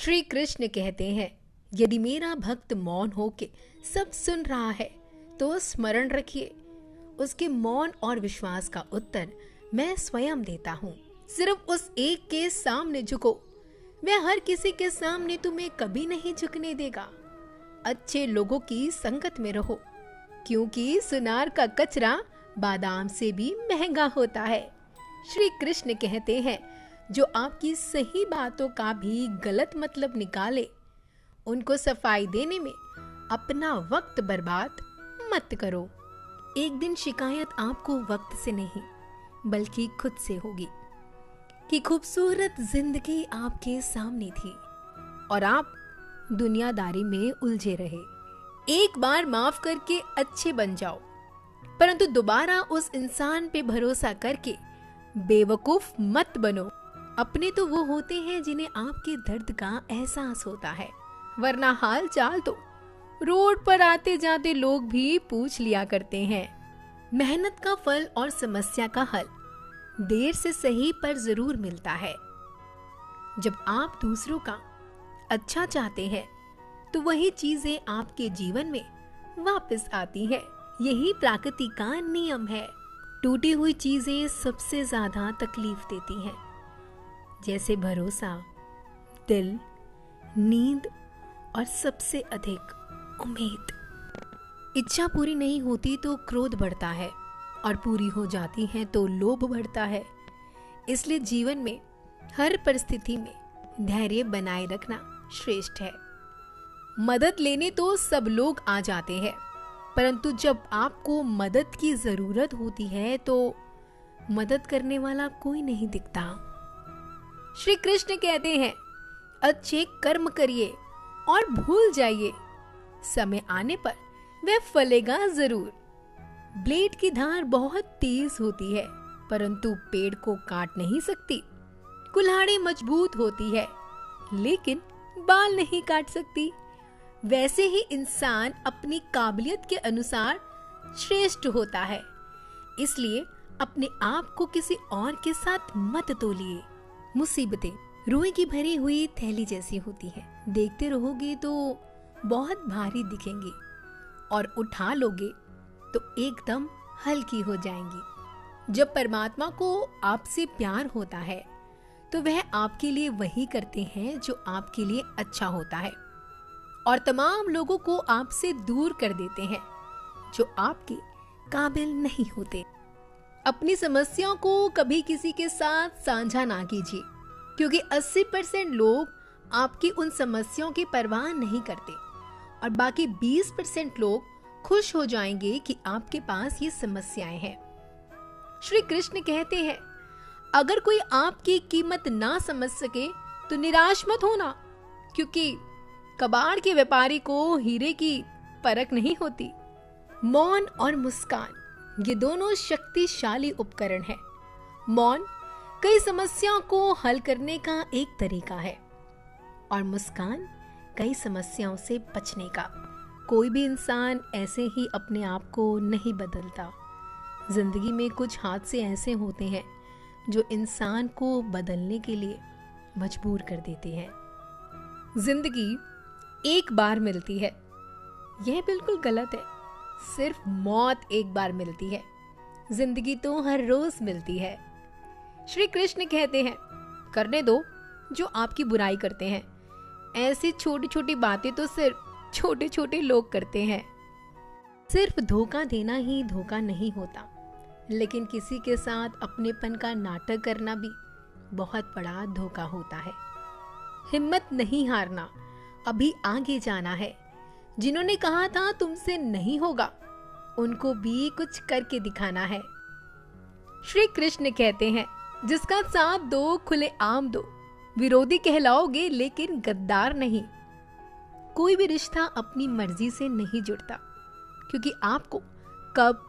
श्री कृष्ण कहते हैं, यदि मेरा भक्त मौन होके सब सुन रहा है तो स्मरण रखिए, उसके मौन और विश्वास का उत्तर मैं स्वयं देता हूँ। सिर्फ उस एक के सामने झुको, वह हर किसी के सामने तुम्हें कभी नहीं झुकने देगा। अच्छे लोगों की संगत में रहो, क्योंकि सुनार का कचरा बादाम से भी महंगा होता है। श्री कृष्ण कहते हैं, जो आपकी सही बातों का भी गलत मतलब निकाले, उनको सफाई देने में अपना वक्त बर्बाद मत करो। एक दिन शिकायत आपको वक्त से नहीं बल्कि खुद से होगी कि खूबसूरत जिंदगी आपके सामने थी और आप दुनियादारी में उलझे रहे। एक बार माफ करके अच्छे बन जाओ, परंतु दोबारा उस इंसान पे भरोसा करके बेवकूफ मत बनो। अपने तो वो होते हैं जिन्हें आपके दर्द का एहसास होता है, वरना हाल चाल तो रोड पर आते जाते लोग भी पूछ लिया करते हैं। मेहनत का फल और समस्या का हल देर से सही पर जरूर मिलता है। जब आप दूसरों का अच्छा चाहते हैं तो वही चीजें आपके जीवन में वापस आती है। यही प्रकृति का नियम है। टूटी हुई चीजें सबसे ज्यादा तकलीफ देती हैं, जैसे भरोसा, दिल, नींद और सबसे अधिक उम्मीद। इच्छा पूरी नहीं होती तो क्रोध बढ़ता है और पूरी हो जाती है तो लोभ बढ़ता है। इसलिए जीवन में हर परिस्थिति में धैर्य बनाए रखना श्रेष्ठ है। मदद लेने तो सब लोग आ जाते हैं, परंतु जब आपको मदद की जरूरत होती है तो मदद करने वाला कोई नहीं दिखता। श्री कृष्ण कहते हैं, अच्छे कर्म करिए और भूल जाइए, समय आने पर वह फलेगा जरूर। ब्लेड की धार बहुत तेज होती है, परंतु पेड़ को काट नहीं सकती। कुल्हाड़ी मजबूत होती है, लेकिन बाल नहीं काट सकती। वैसे ही इंसान अपनी काबिलियत के अनुसार श्रेष्ठ होता है। इसलिए अपने आप को किसी और के साथ मत तोलिए। मुसीबतें रुई की भरी हुई थैली जैसी होती है, देखते रहोगे तो बहुत भारी दिखेंगी और उठा लोगे तो एकदम हल्की हो जाएंगी। जब परमात्मा को आपसे प्यार होता है तो वह आपके लिए वही करते हैं जो आपके लिए अच्छा होता है, और तमाम लोगों को आपसे दूर कर देते हैं जो आपके काबिल नहीं होते। अपनी समस्याओं को कभी किसी के साथ साझा ना कीजिए, क्योंकि 80% लोग आपकी उन समस्याओं की परवाह नहीं करते और बाकी 20% लोग खुश हो जाएंगे कि आपके पास ये समस्याएं हैं। श्री कृष्ण कहते हैं, अगर कोई आपकी कीमत ना समझ सके तो निराश मत होना, क्योंकि कबाड़ के व्यापारी को हीरे की परख नहीं होती। मौन और मुस्कान ये दोनों शक्तिशाली उपकरण हैं। मौन कई समस्याओं को हल करने का एक तरीका है और मुस्कान कई समस्याओं से बचने का। कोई भी इंसान ऐसे ही अपने आप को नहीं बदलता। जिंदगी में कुछ हादसे ऐसे होते हैं जो इंसान को बदलने के लिए मजबूर कर देते हैं। जिंदगी एक बार मिलती है, यह बिल्कुल गलत है। सिर्फ मौत एक बार मिलती है, जिंदगी तो हर रोज मिलती है। श्री कृष्ण कहते हैं, करने दो जो आपकी बुराई करते हैं। ऐसी छोटी छोटी बातें तो सिर्फ छोटे छोटे लोग करते हैं। सिर्फ धोखा देना ही धोखा नहीं होता, लेकिन किसी के साथ अपनेपन का नाटक करना भी बहुत बड़ा धोखा होता है। हिम्मत नहीं हारना, अभी आगे जाना है। जिन्होंने कहा था तुमसे नहीं होगा, उनको भी कुछ करके दिखाना है। श्री कृष्ण कहते हैं, जिसका साथ दो खुले आम दो, विरोधी कहलाओगे लेकिन गद्दार नहीं। कोई भी रिश्ता अपनी मर्जी से नहीं जुड़ता, क्योंकि आपको कब,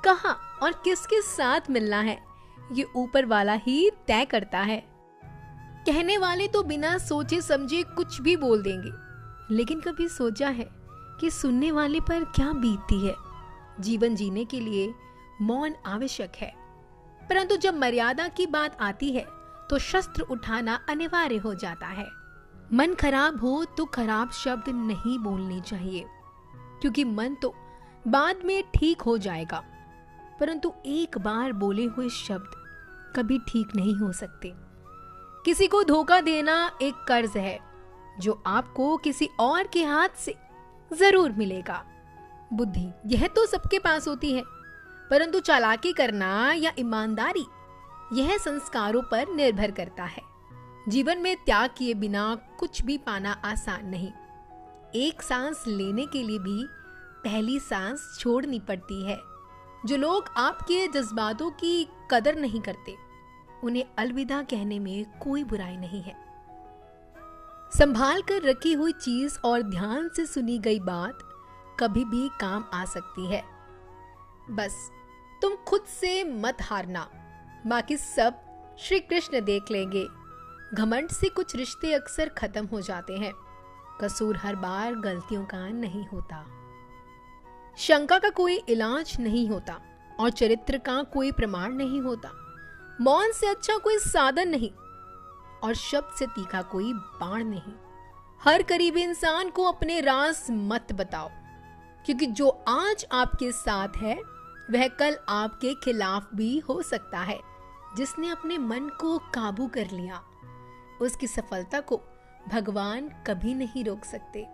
कहां और किसके साथ मिलना है ये ऊपर वाला ही तय करता है। कहने वाले तो बिना सोचे समझे कुछ भी बोल देंगे, लेकिन कभी सोचा है कि सुनने वाले पर क्या बीतती है। जीवन जीने के लिए मौन आवश्यक है, परंतु जब मर्यादा की बात आती है तो शस्त्र उठाना अनिवार्य हो जाता है। मन खराब हो तो खराब शब्द नहीं बोलने चाहिए, क्योंकि मन तो बाद में ठीक हो जाएगा, परंतु एक बार बोले हुए शब्द कभी ठीक नहीं हो सकते। किसी को धोखा देना एक कर्ज है जो आपको किसी और के हाथ से जरूर मिलेगा। बुद्धि यह तो सबके पास होती है, परंतु चालाकी करना या ईमानदारी यह संस्कारों पर निर्भर करता है। जीवन में त्याग किए बिना कुछ भी पाना आसान नहीं। एक सांस लेने के लिए भी पहली सांस छोड़नी पड़ती है। जो लोग आपके जज्बातों की कदर नहीं करते, उन्हें अलविदा कहने में कोई बुराई नहीं है। संभाल कर रखी हुई चीज और ध्यान से सुनी गई बात कभी भी काम आ सकती है। बस तुम खुद से मत हारना, बाकी सब श्री कृष्ण देख लेंगे। घमंड से कुछ रिश्ते अक्सर खत्म हो जाते हैं। कसूर हर बार गलतियों का नहीं होता। शंका का कोई इलाज नहीं होता और चरित्र का कोई प्रमाण नहीं होता। मौन से अच्छा कोई साधन नहीं और शब्द से तीखा कोई बाण नहीं। हर करीबी इंसान को अपने राज मत बताओ, क्योंकि जो आज आपके साथ है वह कल आपके खिलाफ भी हो सकता है। जिसने अपने मन को काबू कर लिया, उसकी सफलता को भगवान कभी नहीं रोक सकते।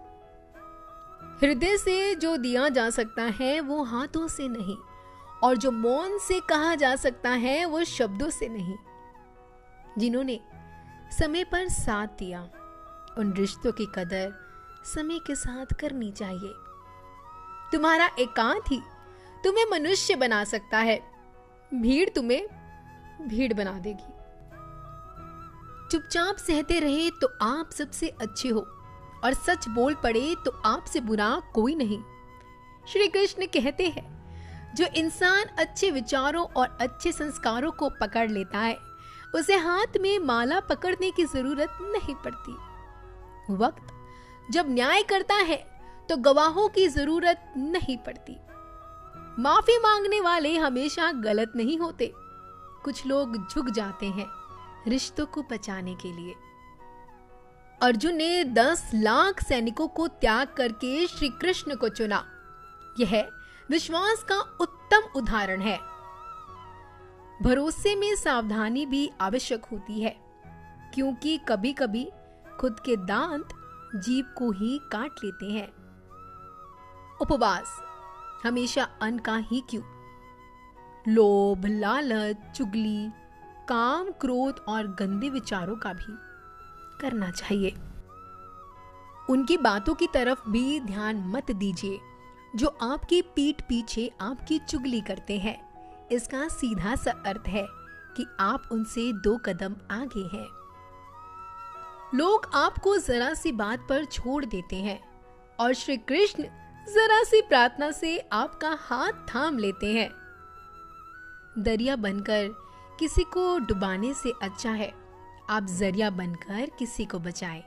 हृदय से जो दिया जा सकता है वो हाथों से नहीं, और जो मौन से कहा जा सकता है वो शब्दों से नहीं। जिन्होंने समय पर साथ दिया, उन रिश्तों की कदर समय के साथ करनी चाहिए। तुम्हारा एकांत ही तुम्हें मनुष्य बना सकता है, भीड़ तुम्हें भीड़ बना देगी। चुपचाप सहते रहे तो आप सबसे अच्छे हो, और सच बोल पड़े तो आपसे बुरा कोई नहीं। श्री कृष्ण कहते हैं, जो इंसान अच्छे विचारों और अच्छे संस्कारों को पकड़ लेता है, उसे हाथ में माला पकड़ने की जरूरत नहीं पड़ती। वक्त जब न्याय करता है तो गवाहों की जरूरत नहीं पड़ती। माफी मांगने वाले हमेशा गलत नहीं होते। कुछ लोग झुक जाते हैं रिश्तों को बचाने के लिए। अर्जुन ने 10 लाख सैनिकों को त्याग करके श्री कृष्ण को चुना। यह विश्वास का उत्तम उदाहरण है। भरोसे में सावधानी भी आवश्यक होती है, क्योंकि कभी कभी खुद के दांत जीभ को ही काट लेते हैं। उपवास हमेशा अन्न का ही क्यों, लोभ, लालच, चुगली, काम, क्रोध और गंदे विचारों का भी करना चाहिए। उनकी बातों की तरफ भी ध्यान मत दीजिए जो आपकी पीठ पीछे आपकी चुगली करते हैं। इसका सीधा सा अर्थ है कि आप उनसे 2 कदम आगे हैं। लोग आपको जरा सी बात पर छोड़ देते हैं और श्री कृष्ण जरा सी प्रार्थना से आपका हाथ थाम लेते हैं। दरिया बनकर किसी को डुबाने से अच्छा है आप जरिया बनकर किसी को बचाएं।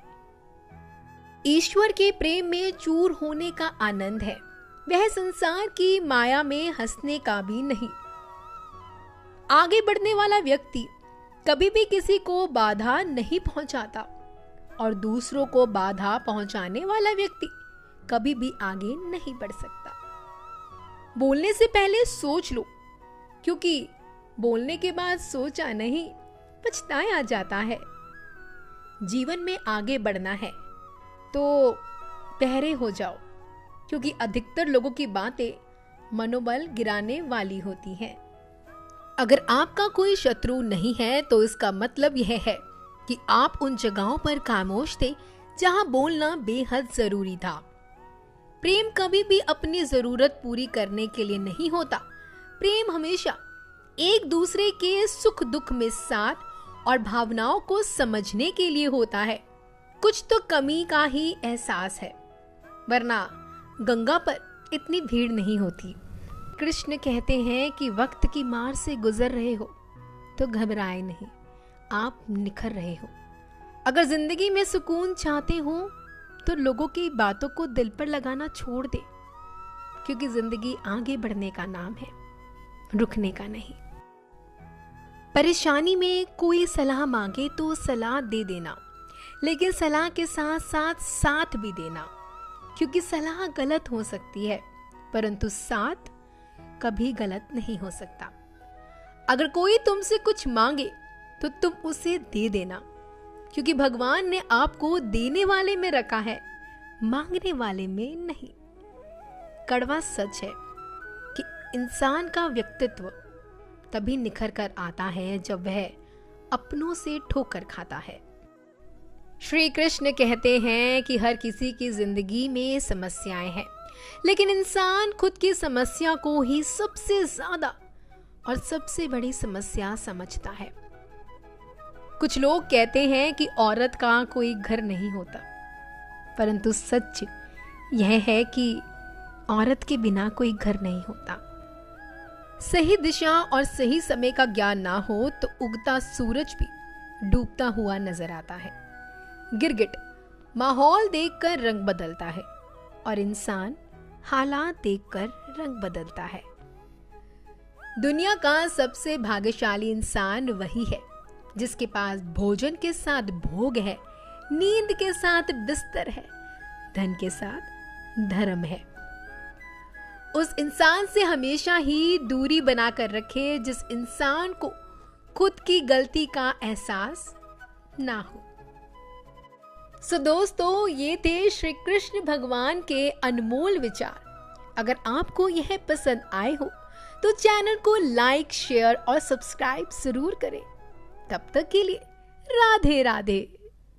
ईश्वर के प्रेम में चूर होने का आनंद है, वह संसार की माया में हंसने का भी नहीं। आगे बढ़ने वाला व्यक्ति कभी भी किसी को बाधा नहीं पहुंचाता, और दूसरों को बाधा पहुंचाने वाला व्यक्ति कभी भी आगे नहीं बढ़ सकता। बोलने से पहले सोच लो, क्योंकि बोलने के बाद सोचा नहीं पछताया जाता है। जीवन में आगे बढ़ना है तो बहरे हो जाओ, क्योंकि अधिकतर लोगों की बातें मनोबल गिराने वाली होती हैं। अगर आपका कोई शत्रु नहीं है तो इसका मतलब यह है कि आप उन जगहों पर खामोश थे जहां बोलना बेहद जरूरी था। प्रेम कभी भी अपनी जरूरत पूरी करने के लिए नहीं होता। प्रेम हमेशा एक दूसरे के सुख दुख में साथ और भावनाओं को समझने के लिए होता है। कुछ तो कमी का ही एहसास है, वरना गंगा पर इतनी भीड़ नहीं होती। कृष्ण कहते हैं कि वक्त की मार से गुजर रहे हो तो घबराए नहीं, आप निखर रहे हो। अगर जिंदगी में सुकून चाहते हो तो लोगों की बातों को दिल पर लगाना छोड़ दे, क्योंकि जिंदगी आगे बढ़ने का नाम है, रुकने का नहीं। परेशानी में कोई सलाह मांगे तो सलाह दे देना, लेकिन सलाह के साथ साथ साथ भी देना, क्योंकि सलाह गलत हो सकती है परंतु साथ कभी गलत नहीं हो सकता। अगर कोई तुमसे कुछ मांगे तो तुम उसे दे देना, क्योंकि भगवान ने आपको देने वाले में रखा है, मांगने वाले में नहीं। कड़वा सच है कि इंसान का व्यक्तित्व तभी निखर कर आता है जब वह अपनों से ठोकर खाता है। श्री कृष्ण कहते हैं कि हर किसी की जिंदगी में समस्याएं हैं, लेकिन इंसान खुद की समस्या को ही सबसे ज्यादा और सबसे बड़ी समस्या समझता है। कुछ लोग कहते हैं कि औरत का कोई घर नहीं होता, परंतु सच यह है कि औरत के बिना कोई घर नहीं होता। सही दिशा और सही समय का ज्ञान ना हो तो उगता सूरज भी डूबता हुआ नजर आता है। गिरगिट माहौल देखकर रंग बदलता है और इंसान हालात देखकर रंग बदलता है। दुनिया का सबसे भाग्यशाली इंसान वही है जिसके पास भोजन के साथ भोग है, नींद के साथ बिस्तर है, धन के साथ धर्म है। उस इंसान से हमेशा ही दूरी बनाकर रखे जिस इंसान को खुद की गलती का एहसास ना हो। दोस्तों, ये थे श्री कृष्ण भगवान के अनमोल विचार। अगर आपको यह पसंद आए हो तो चैनल को लाइक, शेयर और सब्सक्राइब जरूर करें। तब तक के लिए राधे राधे।